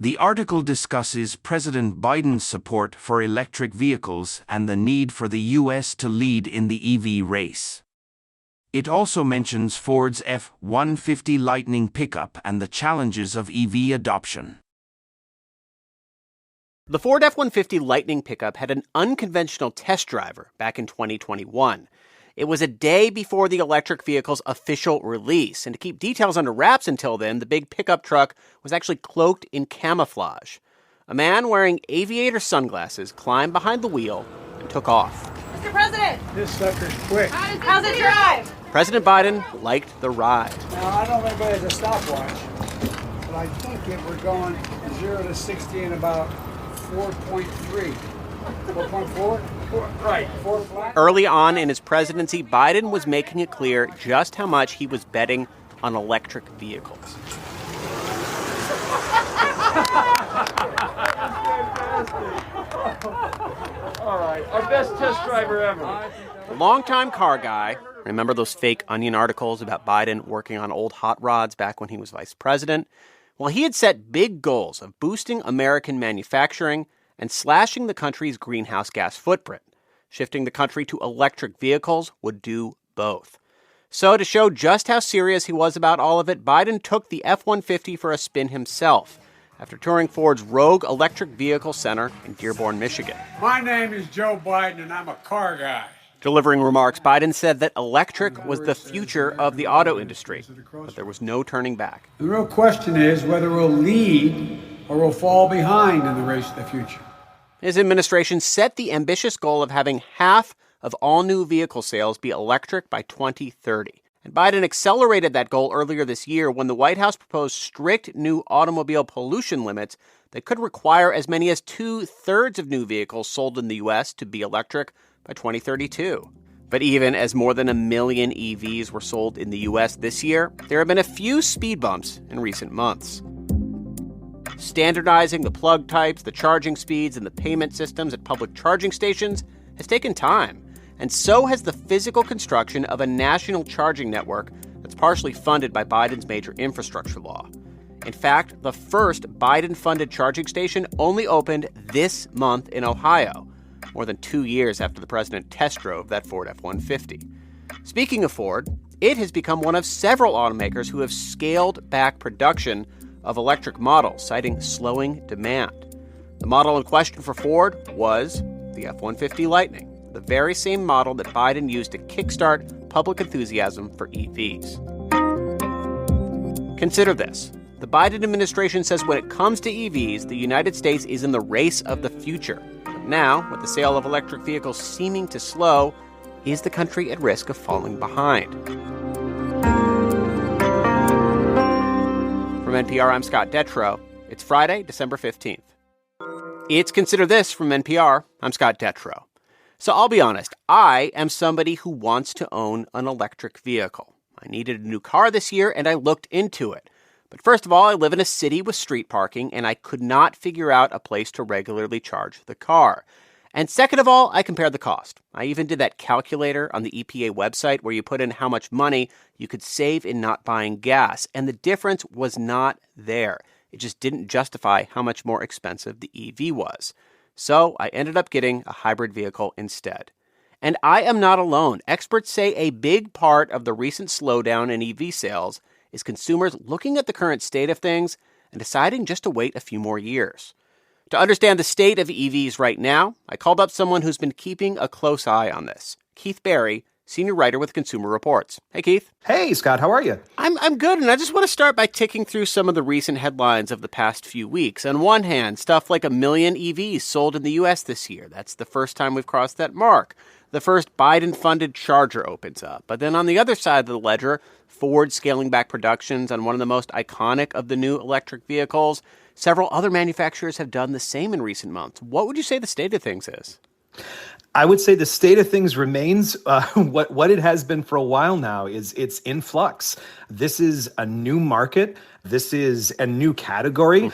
The article discusses President Biden's support for electric vehicles and the need for the U.S. to lead in the EV race. It also mentions Ford's F-150 Lightning pickup and the challenges of EV adoption. The Ford F-150 Lightning pickup had an unconventional test driver back in 2021. It was a day before the electric vehicle's official release, and to keep details under wraps until then, the big pickup truck was actually cloaked in camouflage. A man wearing aviator sunglasses climbed behind the wheel and took off. Mr. President! This sucker's quick. How's it drive? President Biden liked the ride. Now, I don't know if anybody has a stopwatch, but I think we're going 0 to 60 in about 4.3. 4.4? Right. 4 flat. Early on in his presidency, Biden was making it clear just how much he was betting on electric vehicles. All right, our best test driver ever. The longtime car guy, remember those fake Onion articles about Biden working on old hot rods back when he was vice president? Well, he had set big goals of boosting American manufacturing and slashing the country's greenhouse gas footprint. Shifting the country to electric vehicles would do both. So to show just how serious he was about all of it, Biden took the F-150 for a spin himself after touring Ford's Rogue Electric Vehicle Center in Dearborn, Michigan. My name is Joe Biden, and I'm a car guy. Delivering remarks, Biden said that electric was the future of the auto industry, but there was no turning back. The real question is whether we'll lead or we'll fall behind in the race to the future. His administration set the ambitious goal of having half of all new vehicle sales be electric by 2030. And Biden accelerated that goal earlier this year when the White House proposed strict new automobile pollution limits that could require as many as 2/3 of new vehicles sold in the U.S. to be electric by 2032. But even as more than 1 million EVs were sold in the U.S. this year, there have been a few speed bumps in recent months. Standardizing the plug types, the charging speeds, and the payment systems at public charging stations has taken time, and so has the physical construction of a national charging network that's partially funded by Biden's major infrastructure law. In fact, the first Biden-funded charging station only opened this month in Ohio, more than 2 years after the president test drove that Ford F-150. Speaking of Ford, it has become one of several automakers who have scaled back production of electric models, citing slowing demand. The model in question for Ford was the F-150 Lightning, the very same model that Biden used to kickstart public enthusiasm for EVs. Consider this. The Biden administration says when it comes to EVs, the United States is in the race of the future. But now, with the sale of electric vehicles seeming to slow, is the country at risk of falling behind? From NPR, I'm Scott Detrow. It's Friday, December 15th. It's Consider This from NPR. I'm Scott Detrow. So I'll be honest, I am somebody who wants to own an electric vehicle. I needed a new car this year, and I looked into it. But first of all, I live in a city with street parking, and I could not figure out a place to regularly charge the car. And second of all, I compared the cost. I even did that calculator on the EPA website where you put in how much money you could save in not buying gas, and the difference was not there. It just didn't justify how much more expensive the EV was. So I ended up getting a hybrid vehicle instead. And I am not alone. Experts say a big part of the recent slowdown in EV sales is consumers looking at the current state of things and deciding just to wait a few more years. To understand the state of EVs right now, I called up someone who's been keeping a close eye on this. Keith Barry, senior writer with Consumer Reports. Hey, Keith. Hey, Scott. How are you? I'm good, and I just want to start by ticking through some of the recent headlines of the past few weeks. On one hand, stuff like 1 million EVs sold in the U.S. this year. That's the first time we've crossed that mark. The first Biden-funded charger opens up. But then on the other side of the ledger, Ford scaling back productions on one of the most iconic of the new electric vehicles. Several other manufacturers have done the same in recent months. What would you say the state of things is? I would say the state of things remains what it has been for a while now. It's in flux. This is a new market. This is a new category.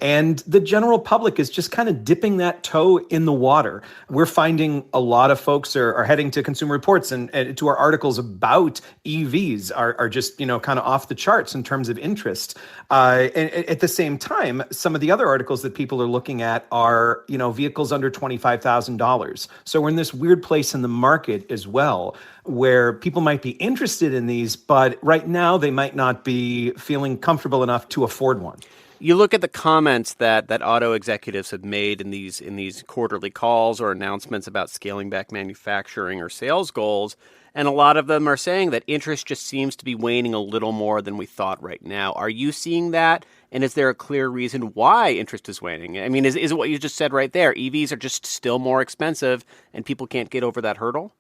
And the general public is just kind of dipping that toe in the water. We're finding a lot of folks are heading to Consumer Reports and to our articles about EVs are just, kind of off the charts in terms of interest. And at the same time, some of the other articles that people are looking at are, vehicles under $25,000. So we're in this weird place in the market as well, where people might be interested in these, but right now they might not be feeling comfortable enough to afford one. You look at the comments that auto executives have made in these quarterly calls or announcements about scaling back manufacturing or sales goals, and a lot of them are saying that interest just seems to be waning a little more than we thought right now. Are you seeing that? And is there a clear reason why interest is waning? I mean, is it what you just said right there? EVs are just still more expensive and people can't get over that hurdle?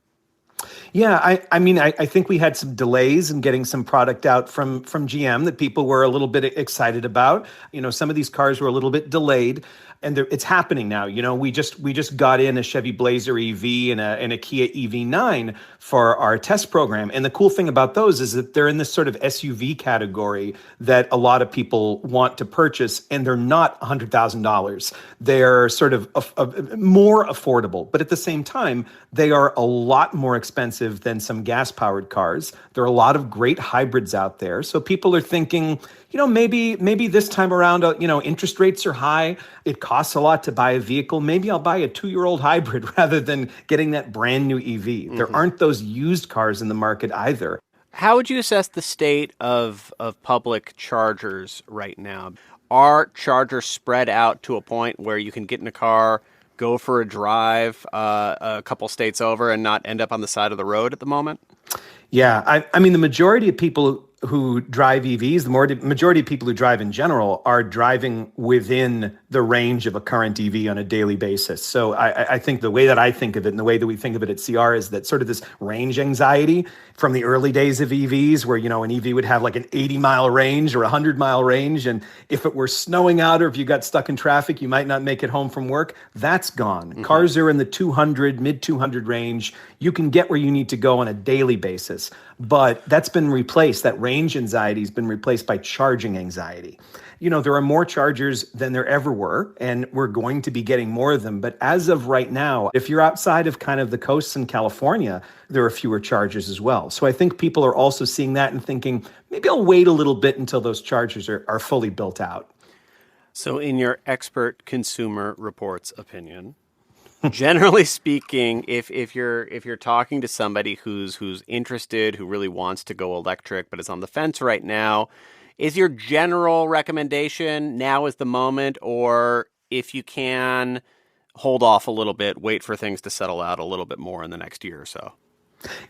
Yeah, I think we had some delays in getting some product out from GM that people were a little bit excited about. Some of these cars were a little bit delayed, and it's happening now. We just got in a Chevy Blazer EV and a Kia EV9 for our test program. And the cool thing about those is that they're in this sort of SUV category that a lot of people want to purchase, and they're not $100,000. They're sort of more affordable, but at the same time, they are a lot more expensive than some gas-powered cars. There are a lot of great hybrids out there. So people are thinking, maybe this time around, interest rates are high. It costs a lot to buy a vehicle. Maybe I'll buy a 2-year-old hybrid rather than getting that brand new EV. Mm-hmm. There aren't those used cars in the market either. How would you assess the state of public chargers right now? Are chargers spread out to a point where you can get in a car, go for a drive a couple states over and not end up on the side of the road at the moment? Yeah, I mean, the majority of people who drive EVs, the majority of people who drive in general are driving within the range of a current EV on a daily basis. So I think the way that I think of it and the way that we think of it at CR is that sort of this range anxiety from the early days of EVs where, an EV would have like an 80-mile range or a 100-mile range. And if it were snowing out or if you got stuck in traffic, you might not make it home from work. That's gone. Mm-hmm. Cars are in the 200, mid-200 range. You can get where you need to go on a daily basis. But that's been replaced. That range anxiety has been replaced by charging anxiety. There are more chargers than there ever were, and we're going to be getting more of them. But as of right now, if you're outside of kind of the coasts in California, there are fewer chargers as well. So I think people are also seeing that and thinking, maybe I'll wait a little bit until those chargers are fully built out. So in your expert Consumer Reports opinion, generally speaking, if you're talking to somebody who's interested, who really wants to go electric but is on the fence right now, is your general recommendation now is the moment, or if you can, hold off a little bit, wait for things to settle out a little bit more in the next year or so?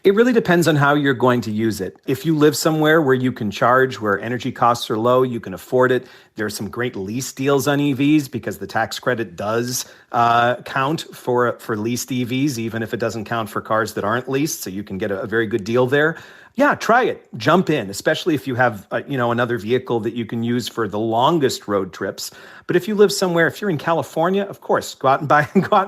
It really depends on how you're going to use it. If you live somewhere where you can charge, where energy costs are low, you can afford it. There are some great lease deals on EVs because the tax credit does count for leased EVs, even if it doesn't count for cars that aren't leased. So you can get a very good deal there. Yeah, try it. Jump in, especially if you have another vehicle that you can use for the longest road trips. But if you live somewhere, if you're in California, of course, go out and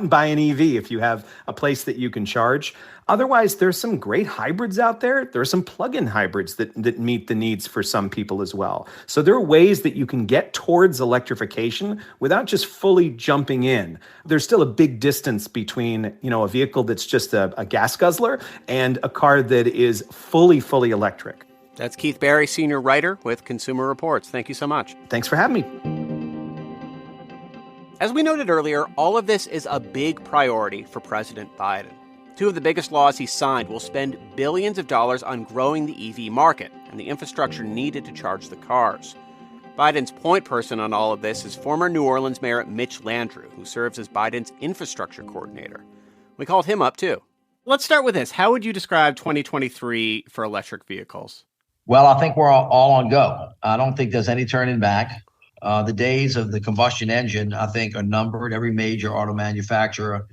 buy an EV if you have a place that you can charge. Otherwise, there's some great hybrids out there. There are some plug-in hybrids that meet the needs for some people as well. So there are ways that you can get towards electrification without just fully jumping in. There's still a big distance between, a vehicle that's just a gas guzzler and a car that is fully electric. That's Keith Barry, senior writer with Consumer Reports. Thank you so much. Thanks for having me. As we noted earlier, all of this is a big priority for President Biden. Two of the biggest laws he signed will spend billions of dollars on growing the EV market and the infrastructure needed to charge the cars. Biden's point person on all of this is former New Orleans Mayor Mitch Landrieu, who serves as Biden's infrastructure coordinator. We called him up, too. Let's start with this. How would you describe 2023 for electric vehicles? Well, I think we're all on go. I don't think there's any turning back. The days of the combustion engine, I think, are numbered. Every major auto manufacturer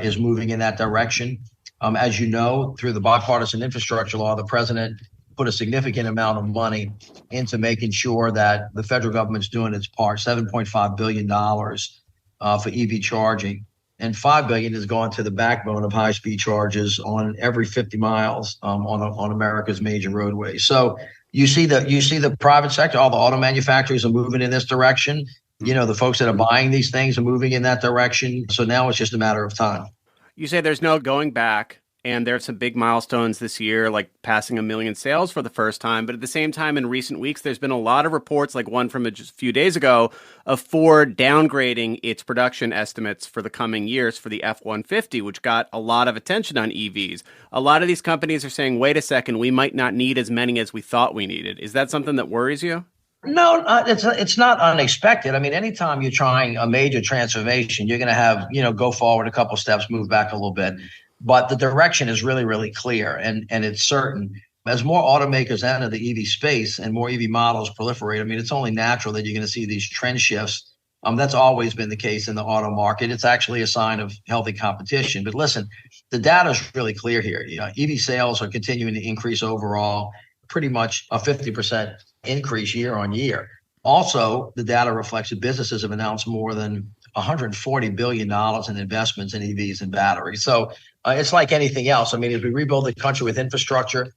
is moving in that direction. As you know, through the bipartisan infrastructure law, the president put a significant amount of money into making sure that the federal government's doing its part, $7.5 billion for EV charging. And $5 billion is going to the backbone of high-speed charges on every 50 miles on America's major roadways. So you see the private sector, all the auto manufacturers are moving in this direction. The folks that are buying these things are moving in that direction. So now it's just a matter of time. You say there's no going back, and there's some big milestones this year, like passing 1 million sales for the first time. But at the same time, in recent weeks, there's been a lot of reports, like one from just a few days ago, of Ford downgrading its production estimates for the coming years for the F-150, which got a lot of attention on EVs. A lot of these companies are saying, wait a second, we might not need as many as we thought we needed. Is that something that worries you? No, it's not unexpected. I mean, anytime you're trying a major transformation, you're going to have, go forward a couple steps, move back a little bit. But the direction is really, really clear and it's certain. As more automakers enter the EV space and more EV models proliferate, I mean, it's only natural that you're going to see these trend shifts. That's always been the case in the auto market. It's actually a sign of healthy competition. But listen, the data is really clear here. EV sales are continuing to increase overall, pretty much a 50% increase year on year. Also, the data reflects that businesses have announced more than $140 billion in investments in EVs and batteries. So it's like anything else. I mean, as we rebuild the country with infrastructure,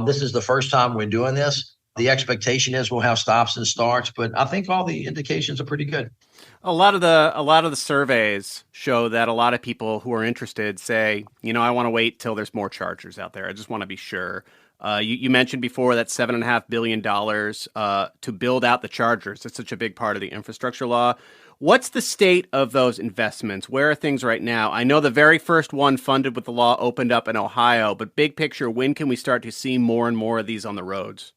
this is the first time we're doing this. The expectation is we'll have stops and starts, but I think all the indications are pretty good. A lot of the surveys show that a lot of people who are interested say, I want to wait till there's more chargers out there. I just want to be sure. You mentioned before that $7.5 billion to build out the chargers. It's such a big part of the infrastructure law. What's the state of those investments? Where are things right now? I know the very first one funded with the law opened up in Ohio, but big picture, when can we start to see more and more of these on the roads?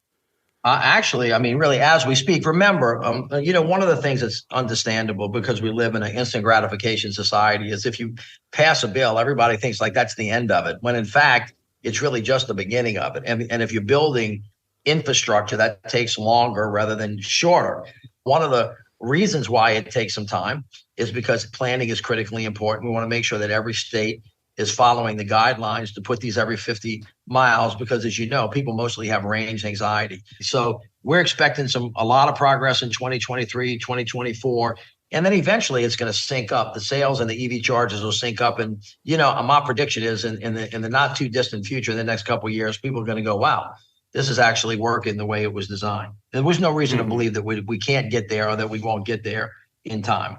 Actually, I mean, really, as we speak, remember, one of the things that's understandable because we live in an instant gratification society is if you pass a bill, everybody thinks like that's the end of it, when in fact, it's really just the beginning of it. And if you're building infrastructure, that takes longer rather than shorter. One of the reasons why it takes some time is because planning is critically important. We want to make sure that every state is following the guidelines to put these every 50 miles because, as you know, people mostly have range anxiety. So we're expecting a lot of progress in 2023, 2024. And then eventually it's going to sync up. The sales and the EV charges will sync up. And, my prediction is in the not too distant future, in the next couple of years, people are going to go, wow, this is actually working the way it was designed. There was no reason to believe that we can't get there or that we won't get there in time.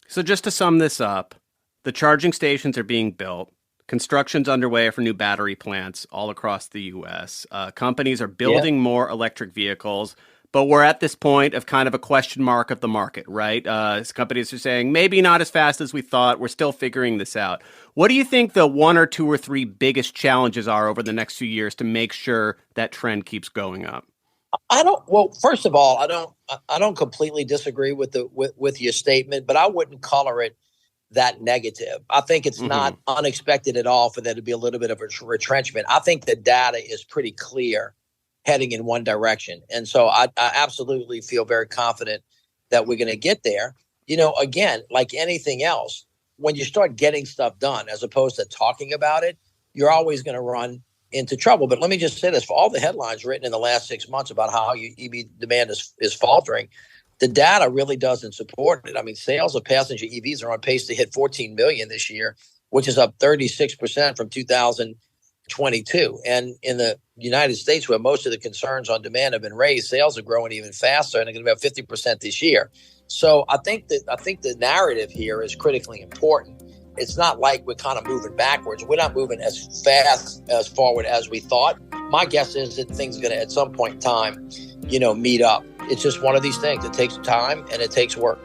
So just to sum this up, the charging stations are being built. Construction's underway for new battery plants all across the U.S. Companies are building more electric vehicles. But we're at this point of kind of a question mark of the market, right? Companies are saying maybe not as fast as we thought. We're still figuring this out. What do you think the 1 or 2 or 3 biggest challenges are over the next few years to make sure that trend keeps going up? Well, first of all, I don't completely disagree with your statement, but I wouldn't color it that negative. I think it's not unexpected at all for there to be a little bit of a retrenchment. I think the data is pretty clear heading in one direction. And so I absolutely feel very confident that we're going to get there. Again, like anything else, when you start getting stuff done, as opposed to talking about it, you're always going to run into trouble. But let me just say this, for all the headlines written in the last 6 months about how EV demand is faltering, the data really doesn't support it. I mean, sales of passenger EVs are on pace to hit 14 million this year, which is up 36% from 2022. And in the United States, where most of the concerns on demand have been raised, sales are growing even faster, and they're going to be up 50% this year. So I think the narrative here is critically important. It's not like we're kind of moving backwards. We're not moving as fast as forward as we thought. My guess is that things are going to, at some point in time, meet up. It's just one of these things. It takes time and it takes work.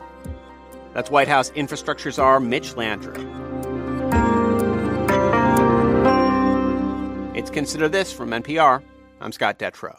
That's White House infrastructure czar Mitch Landrieu. It's Consider This from NPR. I'm Scott Detrow.